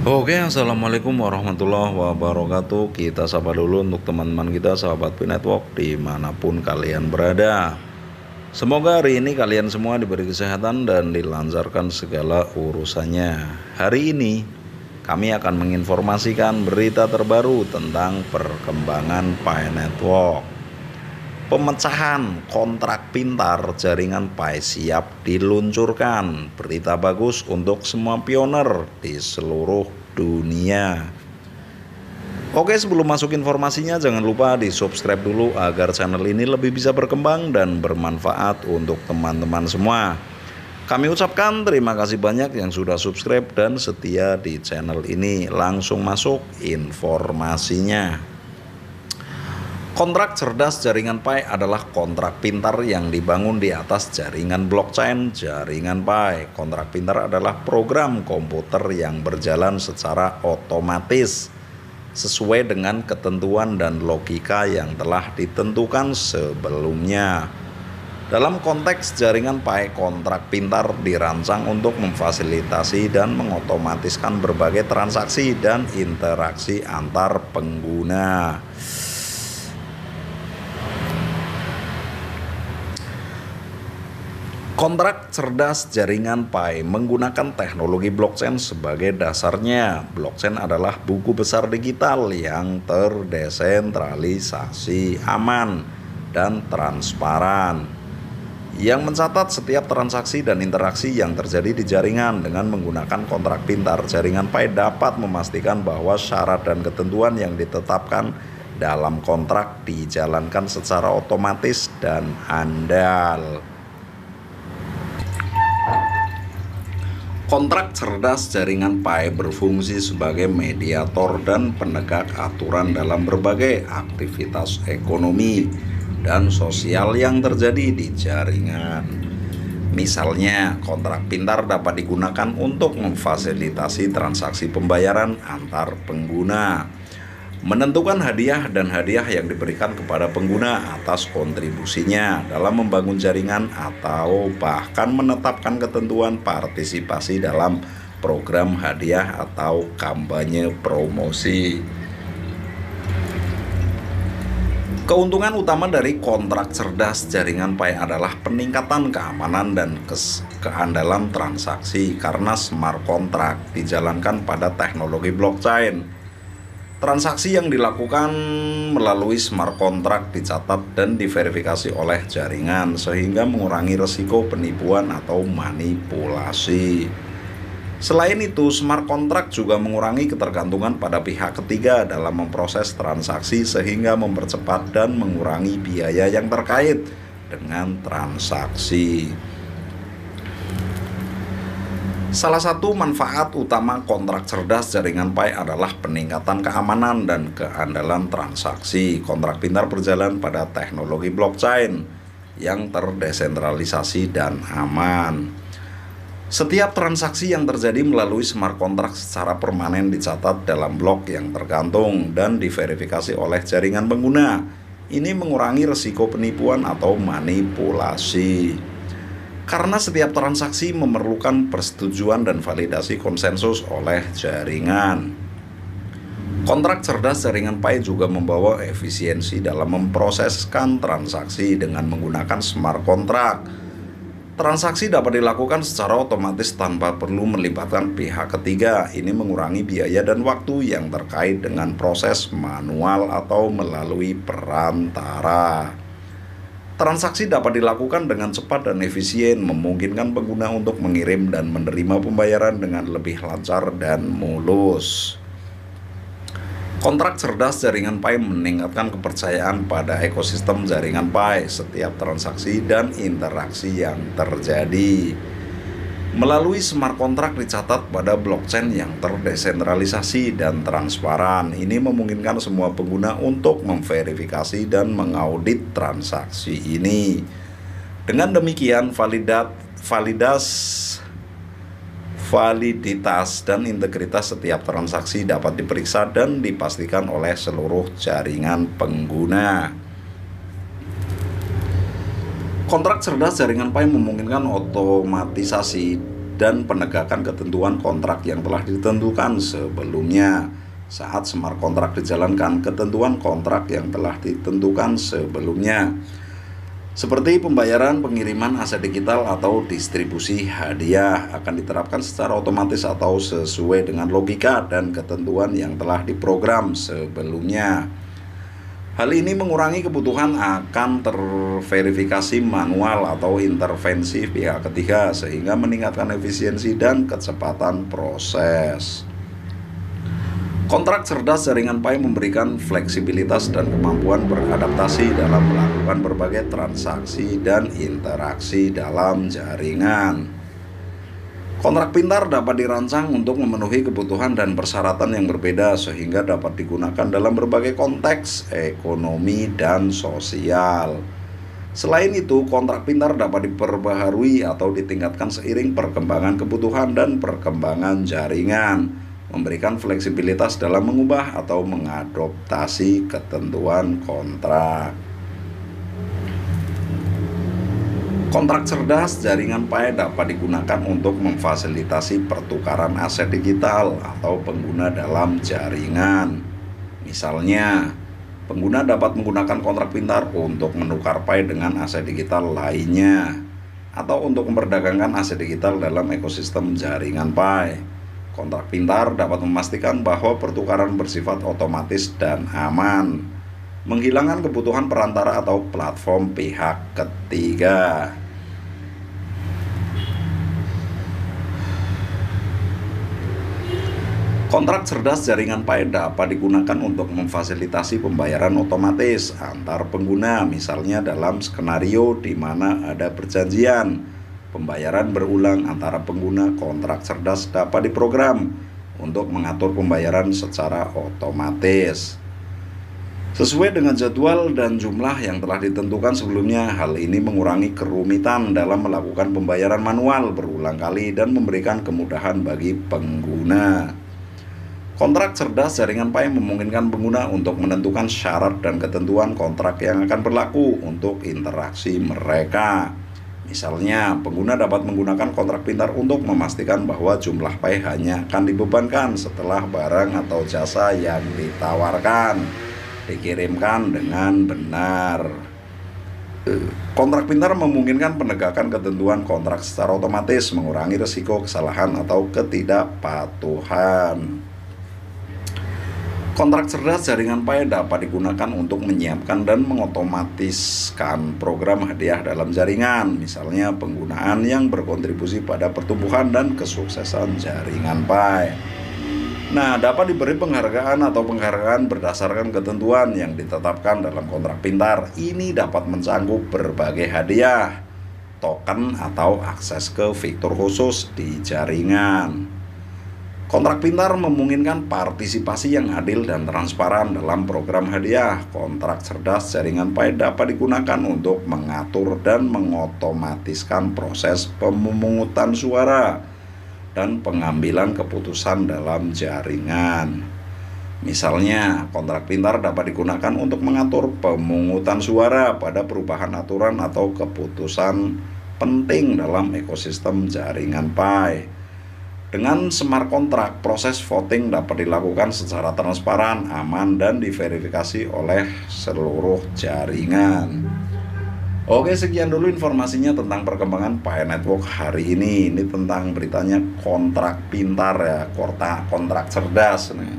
Oke, assalamualaikum warahmatullahi wabarakatuh. Kita sapa dulu untuk teman-teman kita, sahabat Pi Network, dimanapun kalian berada. Semoga hari ini kalian semua diberi kesehatan dan dilancarkan segala urusannya. Hari ini kami akan menginformasikan berita terbaru tentang perkembangan Pi Network. Pemecahan kontrak pintar jaringan Pi siap diluncurkan. Berita bagus untuk semua pioner di seluruh dunia. Oke, sebelum masuk informasinya jangan lupa di subscribe dulu agar channel ini lebih bisa berkembang dan bermanfaat untuk teman-teman semua. Kami ucapkan terima kasih banyak yang sudah subscribe dan setia di channel ini. Langsung masuk informasinya. Kontrak cerdas jaringan Pi adalah kontrak pintar yang dibangun di atas jaringan blockchain jaringan Pi. Kontrak pintar adalah program komputer yang berjalan secara otomatis sesuai dengan ketentuan dan logika yang telah ditentukan sebelumnya. Dalam konteks jaringan Pi, kontrak pintar dirancang untuk memfasilitasi dan mengotomatiskan berbagai transaksi dan interaksi antar pengguna. Kontrak cerdas jaringan Pi menggunakan teknologi blockchain sebagai dasarnya. Blockchain adalah buku besar digital yang terdesentralisasi, aman, dan transparan, yang mencatat setiap transaksi dan interaksi yang terjadi di jaringan. Dengan menggunakan kontrak pintar, jaringan Pi dapat memastikan bahwa syarat dan ketentuan yang ditetapkan dalam kontrak dijalankan secara otomatis dan andal. Kontrak cerdas jaringan Pi berfungsi sebagai mediator dan penegak aturan dalam berbagai aktivitas ekonomi dan sosial yang terjadi di jaringan. Misalnya, kontrak pintar dapat digunakan untuk memfasilitasi transaksi pembayaran antar pengguna, menentukan hadiah dan hadiah yang diberikan kepada pengguna atas kontribusinya dalam membangun jaringan, atau bahkan menetapkan ketentuan partisipasi dalam program hadiah atau kampanye promosi. Keuntungan utama dari kontrak cerdas jaringan Pi adalah peningkatan keamanan dan keandalan transaksi karena smart contract dijalankan pada teknologi blockchain. Transaksi yang dilakukan melalui smart contract dicatat dan diverifikasi oleh jaringan sehingga mengurangi risiko penipuan atau manipulasi. Selain itu, smart contract juga mengurangi ketergantungan pada pihak ketiga dalam memproses transaksi sehingga mempercepat dan mengurangi biaya yang terkait dengan transaksi. Salah satu manfaat utama kontrak cerdas jaringan Pi adalah peningkatan keamanan dan keandalan transaksi. Kontrak pintar berjalan pada teknologi blockchain yang terdesentralisasi dan aman. Setiap transaksi yang terjadi melalui smart contract secara permanen dicatat dalam blok yang tergantung dan diverifikasi oleh jaringan pengguna. Ini mengurangi risiko penipuan atau manipulasi. Karena setiap transaksi memerlukan persetujuan dan validasi konsensus oleh jaringan. Kontrak cerdas jaringan Pi juga membawa efisiensi dalam memproseskan transaksi dengan menggunakan smart contract. Transaksi dapat dilakukan secara otomatis tanpa perlu melibatkan pihak ketiga. Ini mengurangi biaya dan waktu yang terkait dengan proses manual atau melalui perantara. Transaksi dapat dilakukan dengan cepat dan efisien, memungkinkan pengguna untuk mengirim dan menerima pembayaran dengan lebih lancar dan mulus. Kontrak cerdas jaringan Pi meningkatkan kepercayaan pada ekosistem jaringan Pi. Setiap transaksi dan interaksi yang terjadi melalui smart contract dicatat pada blockchain yang terdesentralisasi dan transparan. Ini memungkinkan semua pengguna untuk memverifikasi dan mengaudit transaksi ini. Dengan demikian, validitas dan integritas setiap transaksi dapat diperiksa dan dipastikan oleh seluruh jaringan pengguna. Kontrak cerdas jaringan Pi memungkinkan otomatisasi dan penegakan ketentuan kontrak yang telah ditentukan sebelumnya. Saat smart kontrak dijalankan, ketentuan kontrak yang telah ditentukan sebelumnya seperti pembayaran pengiriman aset digital atau distribusi hadiah akan diterapkan secara otomatis atau sesuai dengan logika dan ketentuan yang telah diprogram sebelumnya. Hal ini mengurangi kebutuhan akan terverifikasi manual atau intervensi pihak ketiga sehingga meningkatkan efisiensi dan kecepatan proses. Kontrak cerdas jaringan Pi memberikan fleksibilitas dan kemampuan beradaptasi dalam melakukan berbagai transaksi dan interaksi dalam jaringan. Kontrak pintar dapat dirancang untuk memenuhi kebutuhan dan persyaratan yang berbeda sehingga dapat digunakan dalam berbagai konteks ekonomi dan sosial. Selain itu, kontrak pintar dapat diperbaharui atau ditingkatkan seiring perkembangan kebutuhan dan perkembangan jaringan, memberikan fleksibilitas dalam mengubah atau mengadoptasi ketentuan kontrak. Kontrak cerdas jaringan Pi dapat digunakan untuk memfasilitasi pertukaran aset digital atau pengguna dalam jaringan. Misalnya, pengguna dapat menggunakan kontrak pintar untuk menukar Pi dengan aset digital lainnya atau untuk memperdagangkan aset digital dalam ekosistem jaringan Pi. Kontrak pintar dapat memastikan bahwa pertukaran bersifat otomatis dan aman, menghilangkan kebutuhan perantara atau platform pihak ketiga. Kontrak cerdas jaringan Pi dapat digunakan untuk memfasilitasi pembayaran otomatis antar pengguna, misalnya dalam skenario di mana ada perjanjian pembayaran berulang antara pengguna. Kontrak cerdas dapat diprogram untuk mengatur pembayaran secara otomatis sesuai dengan jadwal dan jumlah yang telah ditentukan sebelumnya. Hal ini mengurangi kerumitan dalam melakukan pembayaran manual berulang kali dan memberikan kemudahan bagi pengguna. Kontrak cerdas jaringan Pi memungkinkan pengguna untuk menentukan syarat dan ketentuan kontrak yang akan berlaku untuk interaksi mereka. Misalnya, pengguna dapat menggunakan kontrak pintar untuk memastikan bahwa jumlah Pi hanya akan dibebankan setelah barang atau jasa yang ditawarkan dikirimkan dengan benar. Kontrak pintar memungkinkan penegakan ketentuan kontrak secara otomatis, mengurangi risiko kesalahan atau ketidakpatuhan. Kontrak cerdas jaringan Pi dapat digunakan untuk menyiapkan dan mengotomatiskan program hadiah dalam jaringan, misalnya penggunaan yang berkontribusi pada pertumbuhan dan kesuksesan jaringan Pi. Nah, dapat diberi penghargaan atau penghargaan berdasarkan ketentuan yang ditetapkan dalam kontrak pintar. Ini dapat mencangkup berbagai hadiah, token, atau akses ke fitur khusus di jaringan. Kontrak pintar memungkinkan partisipasi yang adil dan transparan dalam program hadiah. Kontrak cerdas jaringan Pi dapat digunakan untuk mengatur dan mengotomatiskan proses pemungutan suara dan pengambilan keputusan dalam jaringan. Misalnya, kontrak pintar dapat digunakan untuk mengatur pemungutan suara pada perubahan aturan atau keputusan penting dalam ekosistem jaringan Pi. Dengan smart kontrak, proses voting dapat dilakukan secara transparan, aman, dan diverifikasi oleh seluruh jaringan. Oke, sekian dulu informasinya tentang perkembangan Pi Network hari ini. Ini tentang beritanya kontrak pintar ya, kontrak cerdas nih.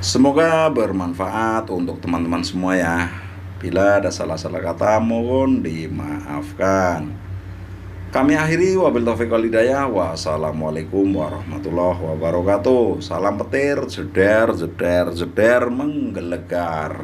Semoga bermanfaat untuk teman-teman semua ya. Bila ada salah-salah kata mohon dimaafkan. Kami akhiri wabil taufiq wal hidayah. Wassalamualaikum warahmatullahi wabarakatuh. Salam petir, jeder, jeder, jeder, menggelegar.